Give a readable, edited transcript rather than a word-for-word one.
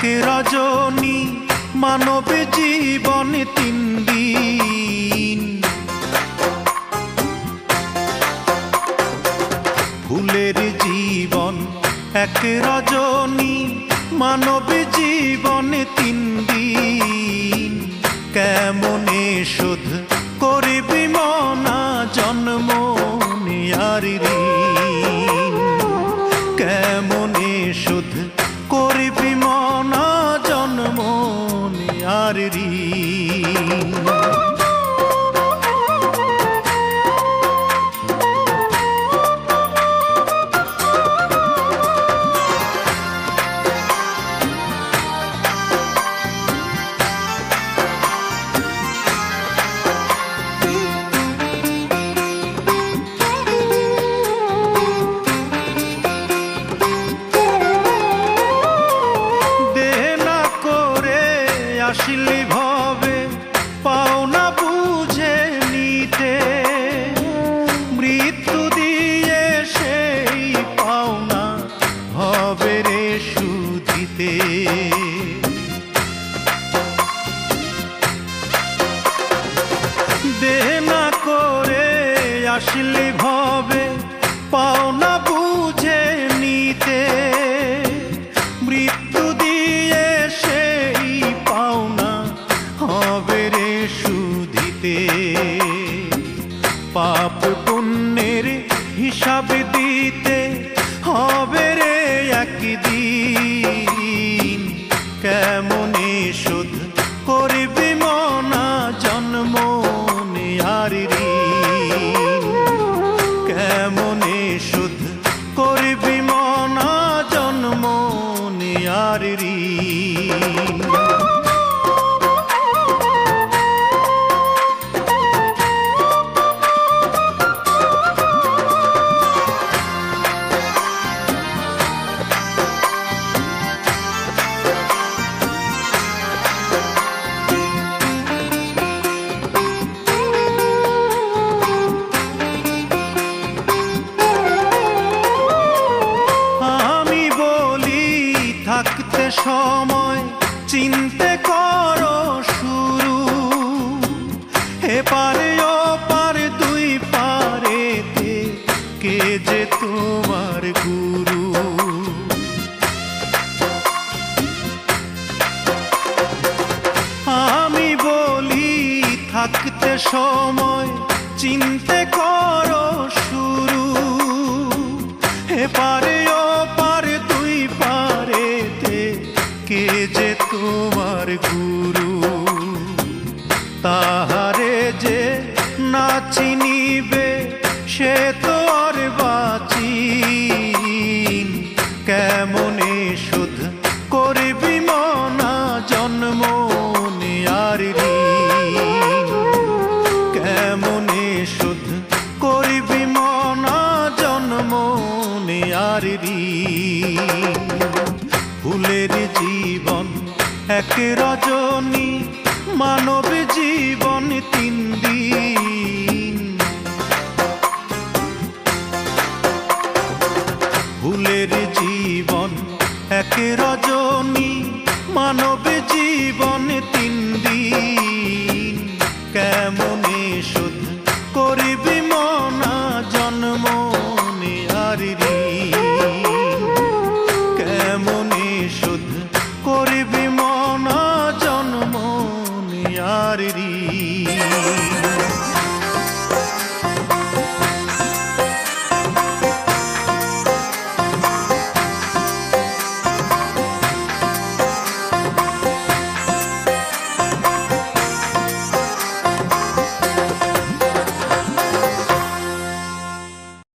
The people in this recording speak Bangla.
এক রজনী মানব জীবন 3 দিন। ফুলের জীবন এক রজনী মানব জীবন 3 দিন। কেমনে শোধ করবি মনা জন্ম নেয়ার ঋণ। কেমনে শোধ করবি মনা জন্ম নেয়ার ঋণ। আসলি ভাবে পাওনা বুঝে নিতে, মৃত্যু দিয়ে সেই পাওনা হবে রে শুধিতে। দেনা করে আসলি ভাবে পাওনা বুঝে নিতে, মৃত্যু দিয়ে সেই পাওনা হবে রে শুধিতে। পাপ পুণ্যের হিসাব দিতে হবে রে একদিন। কেমনে শোধ করবি মনা জন্ম নেয়ার ঋণ। কেমনে শোধ করবি মনা জন্ম নেয়ার ঋণ। থাকতে সময় চিনতে করো শুরু, এপারে ওপার দুই পারেতে কে যে তোমার গুরু। আমি বলি থাকতে সময় চিনতে করো শুরু, এপারে ওপার দুই পারেতে কে যে তোমার গুরু। তাহারে যে না চিনিবে সে তো আর বাঁচিন। কেমনে শোধ করবি মনা জন্ম নেয়ার ঋণ। কেমনে শোধ করবি মনা জন্ম নেয়ার ঋণ। ফুলের জীবন এক রজনী